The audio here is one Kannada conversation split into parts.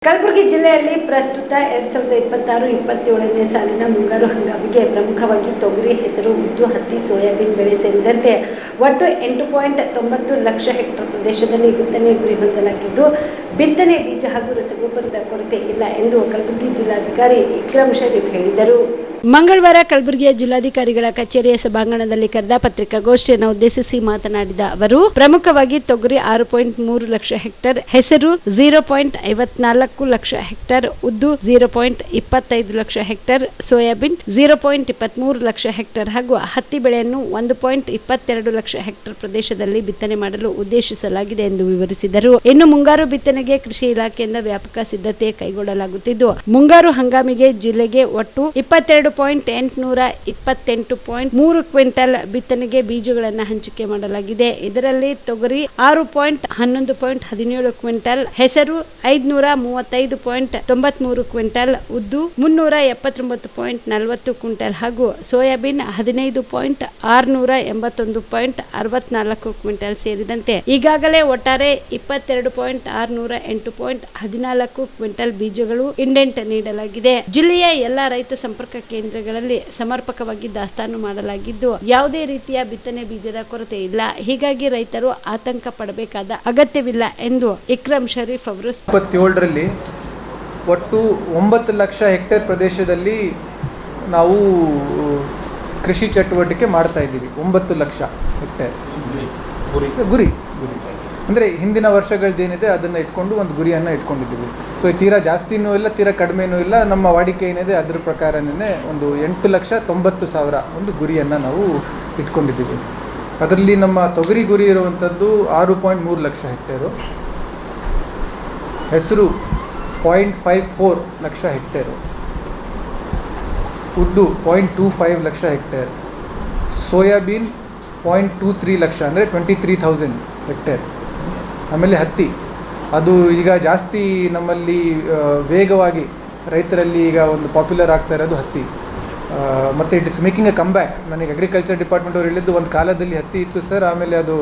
ಕಲಬುರಗಿ ಜಿಲ್ಲೆಯಲ್ಲಿ ಪ್ರಸ್ತುತ 2026-27ನೇ ಸಾಲಿನ ಮುಂಗಾರು ಹಂಗಾಮಿಗೆ ಪ್ರಮುಖವಾಗಿ ತೊಗರಿ, ಹೆಸರು, ಉದ್ದು, ಹತ್ತಿ, ಸೋಯಾಬೀನ್ ಬೆಳೆ ಸೇರಿದಂತೆ ಒಟ್ಟು 8.90 ಲಕ್ಷ ಹೆಕ್ಟೇರ್ ಪ್ರದೇಶದಲ್ಲಿ ಬಿತ್ತನೆ ಗುರಿ ಹೊಂದಲಾಗಿದ್ದು, ಬಿತ್ತನೆ ಬೀಜ ಹಾಗೂ ರಸಗೊಬ್ಬರದ ಕೊರತೆ ಇಲ್ಲ ಎಂದು ಕಲಬುರಗಿ ಜಿಲ್ಲಾಧಿಕಾರಿ ಇಕ್ರಮ್ ಶರೀಫ್ ಹೇಳಿದರು. ಮಂಗಳವಾರ ಕಲಬುರಗಿಯ ಜಿಲ್ಲಾಧಿಕಾರಿಗಳ ಕಚೇರಿಯ ಸಭಾಂಗಣದಲ್ಲಿ ಕರೆದ ಪತ್ರಿಕಾಗೋಷ್ಠಿಯನ್ನು ಉದ್ದೇಶಿಸಿ ಮಾತನಾಡಿದ ಅವರು, ಪ್ರಮುಖವಾಗಿ ತೊಗರಿ 6.3 ಲಕ್ಷ ಹೆಕ್ಟೇರ್, ಹೆಸರು 0.54 ಲಕ್ಷ ಹೆಕ್ಟೇರ್, ಉದ್ದು 0.25 lakh hectare, soybean 0.23 lakh hectare ಹಾಗೂ ಹತ್ತಿ ಬೆಳೆಯನ್ನು 1.22 ಲಕ್ಷ ಹೆಕ್ಟೇರ್ ಪ್ರದೇಶದಲ್ಲಿ ಬಿತ್ತನೆ ಮಾಡಲು ಉದ್ದೇಶಿಸಲಾಗಿದೆ ಎಂದು ವಿವರಿಸಿದರು. ಇನ್ನು ಮುಂಗಾರು ಬಿತ್ತನೆಗೆ ಕೃಷಿ ಇಲಾಖೆಯಿಂದ ವ್ಯಾಪಕ ಸಿದ್ಧತೆ ಕೈಗೊಳ್ಳಲಾಗುತ್ತಿದ್ದು, ಮುಂಗಾರು ಹಂಗಾಮಿಗೆ ಜಿಲ್ಲೆಗೆ ಒಟ್ಟು 22,828.3 ಕ್ವಿಂಟಲ್ ಬಿತ್ತನೆಗೆ ಬೀಜಗಳನ್ನು ಹಂಚಿಕೆ ಮಾಡಲಾಗಿದೆ. ಇದರಲ್ಲಿ ತೊಗರಿ 6.11.17 ಕ್ವಿಂಟಲ್, ಹೆಸರು 535.93 ಕ್ವಿಂಟಲ್, ಉದ್ದು 379.40 ಕ್ವಿಂಟಲ್ ಹಾಗೂ ಸೋಯಾಬೀನ್ 15.681.64 ಕ್ವಿಂಟಲ್ ಸೇರಿದಂತೆ ಈಗಾಗಲೇ ಒಟ್ಟಾರೆ 22.608.14 ಕ್ವಿಂಟಲ್ ಬೀಜಗಳು ಇಂಡೆಂಟ್ ನೀಡಲಾಗಿದೆ. ಜಿಲ್ಲೆಯ ಎಲ್ಲಾ ರೈತ ಸಂಪರ್ಕ ಕೇಂದ್ರಗಳಲ್ಲಿ ಸಮರ್ಪಕವಾಗಿ ದಾಸ್ತಾನು ಮಾಡಲಾಗಿದ್ದು, ಯಾವುದೇ ರೀತಿಯ ಬಿತ್ತನೆ ಬೀಜದ ಕೊರತೆ ಇಲ್ಲ. ಹೀಗಾಗಿ ರೈತರು ಆತಂಕ ಪಡಬೇಕಾದ ಅಗತ್ಯವಿಲ್ಲ ಎಂದು ಇಕ್ರಮ್ ಶರೀಫ್ ಅವರು 27ರಲ್ಲಿ ಒಟ್ಟು 9 ಲಕ್ಷ ಹೆಕ್ಟೇರ್ ಪ್ರದೇಶದಲ್ಲಿ ನಾವು ಕೃಷಿ ಚಟುವಟಿಕೆ ಮಾಡ್ತಾ ಇದ್ದೀವಿ. 9 ಲಕ್ಷ ಹೆಕ್ಟೇರ್ ಗುರಿ ಅಂದರೆ ಹಿಂದಿನ ವರ್ಷಗಳದ್ದೇನಿದೆ ಅದನ್ನು ಇಟ್ಕೊಂಡು ಒಂದು ಗುರಿಯನ್ನು ಇಟ್ಕೊಂಡಿದ್ದೀವಿ. ಸೊ ತೀರಾ ಜಾಸ್ತಿನೂ ಇಲ್ಲ, ತೀರಾ ಕಡಿಮೆನೂ ಇಲ್ಲ. ನಮ್ಮ ವಾಡಿಕೆ ಏನಿದೆ ಅದ್ರ ಪ್ರಕಾರನೇ ಒಂದು 8,90,000 ಒಂದು ಗುರಿಯನ್ನು ನಾವು ಇಟ್ಕೊಂಡಿದ್ದೀವಿ. ಅದರಲ್ಲಿ ನಮ್ಮ ತೊಗರಿ ಗುರಿ ಇರುವಂಥದ್ದು 6.3 ಲಕ್ಷ ಹೆಕ್ಟೇರು, ಹೆಸರು 0.54 ಲಕ್ಷ ಹೆಕ್ಟೇರು, ಉದ್ದು 0.25 ಲಕ್ಷ ಹೆಕ್ಟೇರ್, ಸೋಯಾಬೀನ್ 0.23 ಲಕ್ಷ ಅಂದರೆ 23,000 ಹೆಕ್ಟೇರ್. ಆಮೇಲೆ ಹತ್ತಿ, ಅದು ಈಗ ಜಾಸ್ತಿ ನಮ್ಮಲ್ಲಿ ವೇಗವಾಗಿ ರೈತರಲ್ಲಿ ಈಗ ಒಂದು ಪಾಪ್ಯುಲರ್ ಆಗ್ತಾ ಇರೋದು ಹತ್ತಿ. ಮತ್ತು it is making A come back. ನನಗೆ ಅಗ್ರಿಕಲ್ಚರ್ ಡಿಪಾರ್ಟ್ಮೆಂಟ್ ಅವ್ರು ಹೇಳಿದ್ದು, ಒಂದು ಕಾಲದಲ್ಲಿ ಹತ್ತಿ ಇತ್ತು ಸರ್, ಆಮೇಲೆ ಅದು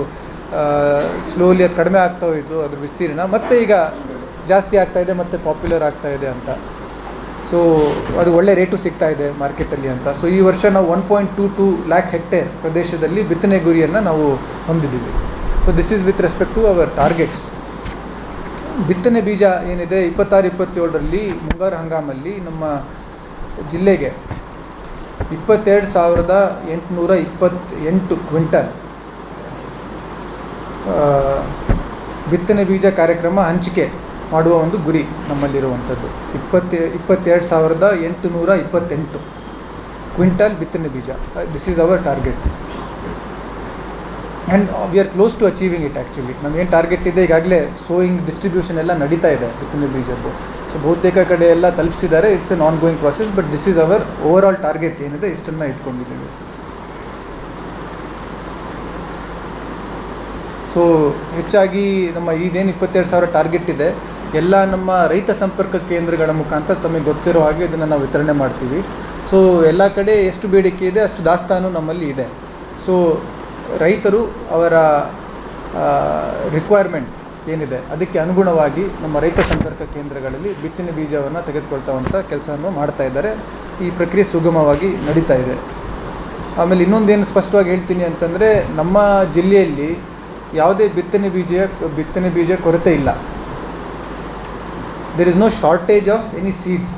ಸ್ಲೋಲಿ ಅದು ಕಡಿಮೆ ಆಗ್ತಾ ಹೋಯಿತು ಅದ್ರ ವಿಸ್ತೀರ್ಣ, ಮತ್ತು ಈಗ ಜಾಸ್ತಿ ಆಗ್ತಾ ಇದೆ ಮತ್ತು ಪಾಪ್ಯುಲರ್ ಆಗ್ತಾ ಇದೆ ಅಂತ. ಸೊ ಅದು ಒಳ್ಳೆ ರೇಟು ಸಿಗ್ತಾ ಇದೆ ಮಾರ್ಕೆಟಲ್ಲಿ ಅಂತ. ಸೊ ಈ ವರ್ಷ ನಾವು 1.22 ಲ್ಯಾಕ್ ಹೆಕ್ಟೇರ್ ಪ್ರದೇಶದಲ್ಲಿ ಬಿತ್ತನೆ ಗುರಿಯನ್ನು ನಾವು ಹೊಂದಿದ್ದೀವಿ. So this is with respect to our targets. ಬಿತ್ತನೆ ಬೀಜ ಏನಿದೆ 26-27ರಲ್ಲಿ ಮುಂಗಾರು ಹಂಗಾಮಲ್ಲಿ ನಮ್ಮ ಜಿಲ್ಲೆಗೆ 22,828 ಕ್ವಿಂಟಲ್ ಬಿತ್ತನೆ ಬೀಜ ಕಾರ್ಯಕ್ರಮ ಹಂಚಿಕೆ ಮಾಡುವ ಒಂದು ಗುರಿ ನಮ್ಮಲ್ಲಿರುವಂಥದ್ದು. 22,828 ಕ್ವಿಂಟಲ್ ಬಿತ್ತನೆ ಬೀಜ. This is our target and we are close to achieving it. Actually ನಮಗೇನು ಟಾರ್ಗೆಟ್ ಇದೆ, ಈಗಾಗಲೇ ಸೋಯಿಂಗ್ ಡಿಸ್ಟ್ರಿಬ್ಯೂಷನ್ ಎಲ್ಲ ನಡೀತಾ ಇದೆ ಬಿತ್ತನೆ ಬೀಜದ್ದು. ಸೊ ಬಹುತೇಕ ಕಡೆ ಎಲ್ಲ ತಲುಪಿಸಿದ್ದಾರೆ. It's an ongoing process, but this is our overall target ಏನಿದೆ ಇಷ್ಟನ್ನು ಇಟ್ಕೊಂಡಿದ್ದೀವಿ. ಸೊ ಹೆಚ್ಚಾಗಿ ನಮ್ಮ ಇದೇನು 22,000 ಟಾರ್ಗೆಟ್ ಇದೆ, ಎಲ್ಲ ನಮ್ಮ ರೈತ ಸಂಪರ್ಕ ಕೇಂದ್ರಗಳ ಮುಖಾಂತರ ತಮಗೆ ಗೊತ್ತಿರೋ ಹಾಗೆ ಇದನ್ನು ನಾವು ವಿತರಣೆ ಮಾಡ್ತೀವಿ. ಸೊ ಎಲ್ಲ ಕಡೆ ಎಷ್ಟು ಬೇಡಿಕೆ ಇದೆ ಅಷ್ಟು ದಾಸ್ತಾನು ನಮ್ಮಲ್ಲಿ ಇದೆ. ಸೊ ರೈತರು ಅವರ ರಿಕ್ವೈರ್ಮೆಂಟ್ ಏನಿದೆ ಅದಕ್ಕೆ ಅನುಗುಣವಾಗಿ ನಮ್ಮ ರೈತ ಸಂಪರ್ಕ ಕೇಂದ್ರಗಳಲ್ಲಿ ಬಿತ್ತನೆ ಬೀಜವನ್ನು ತೆಗೆದುಕೊಳ್ತಾವಂಥ ಕೆಲಸವನ್ನು ಮಾಡ್ತಾ ಇದ್ದಾರೆ. ಈ ಪ್ರಕ್ರಿಯೆ ಸುಗಮವಾಗಿ ನಡೀತಾ ಇದೆ. ಆಮೇಲೆ ಇನ್ನೊಂದೇನು ಸ್ಪಷ್ಟವಾಗಿ ಹೇಳ್ತೀನಿ ಅಂತಂದರೆ, ನಮ್ಮ ಜಿಲ್ಲೆಯಲ್ಲಿ ಯಾವುದೇ ಬಿತ್ತನೆ ಬೀಜ ಕೊರತೆ ಇಲ್ಲ. There is no shortage of any seeds.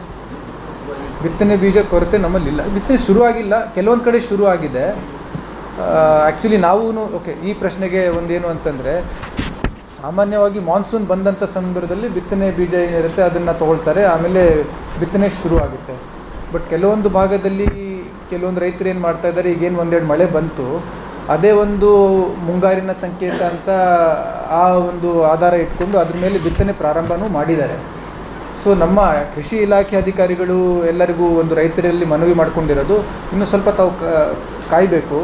ಬಿತ್ತನೆ ಬೀಜ ಕೊರತೆ ನಮ್ಮಲ್ಲಿಲ್ಲ. ಬಿತ್ತನೆ ಶುರುವಾಗಿಲ್ಲ, ಕೆಲವೊಂದು ಕಡೆ ಶುರು ಆಗಿದೆ. ಆ್ಯಕ್ಚುಲಿ ನಾವೂ ಓಕೆ, ಈ ಪ್ರಶ್ನೆಗೆ ಒಂದೇನು ಅಂತಂದರೆ, ಸಾಮಾನ್ಯವಾಗಿ ಮಾನ್ಸೂನ್ ಬಂದಂಥ ಸಂದರ್ಭದಲ್ಲಿ ಬಿತ್ತನೆ ಬೀಜ ಏನಿರುತ್ತೆ ಅದನ್ನು ತೊಗೊಳ್ತಾರೆ, ಆಮೇಲೆ ಬಿತ್ತನೆ ಶುರು ಆಗುತ್ತೆ. ಬಟ್ ಕೆಲವೊಂದು ಭಾಗದಲ್ಲಿ ಕೆಲವೊಂದು ರೈತರು ಏನು ಮಾಡ್ತಾ ಇದ್ದಾರೆ, ಈಗೇನು ಒಂದೆರಡು ಮಳೆ ಬಂತು, ಅದೇ ಒಂದು ಮುಂಗಾರಿನ ಸಂಕೇತ ಅಂತ ಆ ಒಂದು ಆಧಾರ ಇಟ್ಕೊಂಡು ಅದ್ರ ಮೇಲೆ ಬಿತ್ತನೆ ಪ್ರಾರಂಭವೂ ಮಾಡಿದ್ದಾರೆ. ಸೊ ನಮ್ಮ ಕೃಷಿ ಇಲಾಖೆ ಅಧಿಕಾರಿಗಳು ಎಲ್ಲರಿಗೂ ಒಂದು ರೈತರಲ್ಲಿ ಮನವಿ ಮಾಡ್ಕೊಂಡಿರೋದು, ಇನ್ನೂ ಸ್ವಲ್ಪ ತಾವು ಕಾಯಬೇಕು.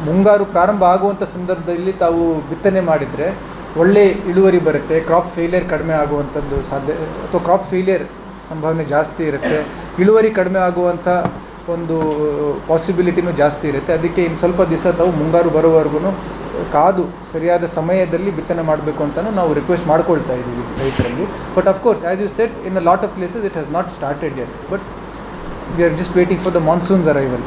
ಮುಂಗಾರು ಪ್ರಾರಂಭ ಆಗುವಂಥ ಸಂದರ್ಭದಲ್ಲಿ ತಾವು ಬಿತ್ತನೆ ಮಾಡಿದರೆ ಒಳ್ಳೆ ಇಳುವರಿ ಬರುತ್ತೆ, ಕ್ರಾಪ್ ಫೇಲಿಯರ್ ಕಡಿಮೆ ಆಗುವಂಥದ್ದು ಅಥವಾ ಕ್ರಾಪ್ ಫೇಲಿಯರ್ ಸಂಭಾವನೆ ಜಾಸ್ತಿ ಇರುತ್ತೆ, ಇಳುವರಿ ಕಡಿಮೆ ಆಗುವಂಥ ಒಂದು ಪಾಸಿಬಿಲಿಟಿನೂ ಜಾಸ್ತಿ ಇರುತ್ತೆ. ಅದಕ್ಕೆ ಇನ್ನು ಸ್ವಲ್ಪ ದಿವಸ ತಾವು ಮುಂಗಾರು ಬರೋವರೆಗೂ ಕಾದು ಸರಿಯಾದ ಸಮಯದಲ್ಲಿ ಬಿತ್ತನೆ ಮಾಡಬೇಕು ಅಂತಲೂ ನಾವು ರಿಕ್ವೆಸ್ಟ್ ಮಾಡ್ಕೊಳ್ತಾ ಇದ್ದೀವಿ ರೈತರಲ್ಲಿ. But of course as you said in a lot of places it has not started yet, but we are just waiting for the monsoons arrival.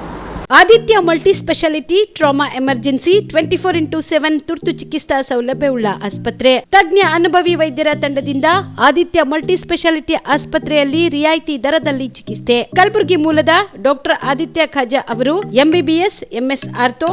Aditya multi speciality trauma emergency 24/7 ತುರ್ತು ಚಿಕಿತ್ಸಾ ಸೌಲಭ್ಯವುಳ್ಳ ಆಸ್ಪತ್ರೆ. ತಜ್ಞ ಅನುಭವಿ ವೈದ್ಯರ ತಂಡದಿಂದ ಆದಿತ್ಯ ಮಲ್ಟಿ ಸ್ಪೆಷಾಲಿಟಿ ಆಸ್ಪತ್ರೆಯಲ್ಲಿ ರಿಯಾಯಿತಿ ದರದಲ್ಲಿ ಚಿಕಿತ್ಸೆ. ಕಲಬುರಗಿ ಮೂಲದ ಡಾಕ್ಟರ್ ಆದಿತ್ಯ ಖಾಜಾ ಅವರು MBBS, MS ortho,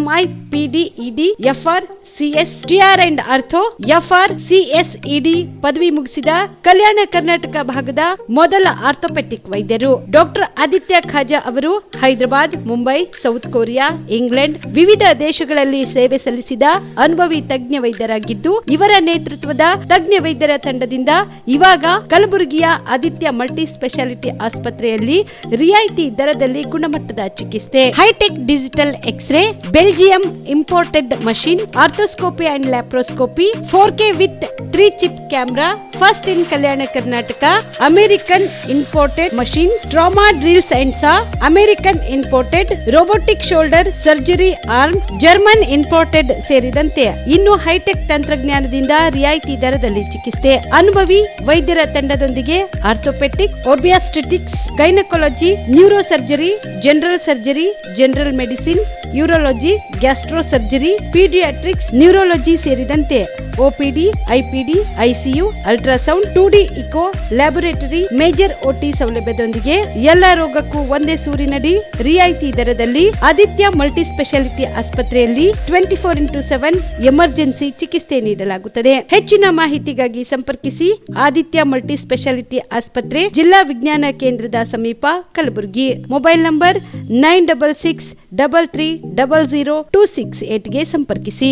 MI, PD, ED, FR, CS, TR and ortho, FR, CS, ED ಪದವಿ ಮುಗಿಸಿದ ಕಲ್ಯಾಣ ಕರ್ನಾಟಕ ಭಾಗದ ಮೊದಲ ಆರ್ಥೋಪೆಟಿಕ್ ವೈದ್ಯರು. ಡಾಕ್ಟರ್ ಆದಿತ್ಯ ಖಾಜಾ ಅವರು Hyderabad, Mumbai, south Korea, England ವಿವಿಧ ದೇಶಗಳಲ್ಲಿ ಸೇವೆ ಸಲ್ಲಿಸಿದ ಅನುಭವಿ ತಜ್ಞ ವೈದ್ಯರಾಗಿದ್ದು, ಇವರ ನೇತೃತ್ವದ ತಜ್ಞ ವೈದ್ಯರ ತಂಡದಿಂದ ಇವಾಗ ಕಲಬುರಗಿಯ ಆದಿತ್ಯ ಮಲ್ಟಿ ಸ್ಪೆಷಾಲಿಟಿ ಆಸ್ಪತ್ರೆಯಲ್ಲಿ ರಿಯಾಯಿತಿ ದರದಲ್ಲಿ ಗುಣಮಟ್ಟದ ಚಿಕಿತ್ಸೆ, hi tech digital X ray, Belgium imported machine, arthroscopy and laparoscopy, 4K with 3 chip camera, first in Kalyana Karnataka, American imported machine, trauma drills and saw, American imported robotic shoulder surgery arm, German imported ಸೇರಿದಂತೆ ಇನ್ನು ಹೈಟೆಕ್ ತಂತ್ರಜ್ಞಾನದಿಂದ ರಿಯಾಯಿತಿ ದರದಲ್ಲಿ ಚಿಕಿತ್ಸೆ. ಅನುಭವಿ ವೈದ್ಯರ ತಂಡದೊಂದಿಗೆ orthopaedic, obstetrics, gynaecology, neuro surgery, general surgery, general medicine, urology, gastro surgery, paediatrics, neurology ಸೇರಿದಂತೆ OPD, IPD, ICU, ultrasound, 2D echo, laboratory, major OT ಸೌಲಭ್ಯದೊಂದಿಗೆ ಎಲ್ಲ ರೋಗಕ್ಕೂ ಒಂದೇ ಸೂರಿನಡಿ ರಿಯಾಯಿತಿ ದರದಲ್ಲಿ ಆದಿತ್ಯ ಮಲ್ಟಿ ಸ್ಪೆಷಾಲಿಟಿ ಆಸ್ಪತ್ರೆಯಲ್ಲಿ 24/7 ಎಮರ್ಜೆನ್ಸಿ ಚಿಕಿತ್ಸೆ ನೀಡಲಾಗುತ್ತದೆ. ಹೆಚ್ಚಿನ ಮಾಹಿತಿಗಾಗಿ ಸಂಪರ್ಕಿಸಿ ಆದಿತ್ಯ ಮಲ್ಟಿ ಸ್ಪೆಷಾಲಿಟಿ ಆಸ್ಪತ್ರೆ, ಜಿಲ್ಲಾ ವಿಜ್ಞಾನ ಕೇಂದ್ರದ ಸಮೀಪ, ಕಲಬುರಗಿ. ಮೊಬೈಲ್ ನಂಬರ್ 9663300268ಗೆ ಸಂಪರ್ಕಿಸಿ.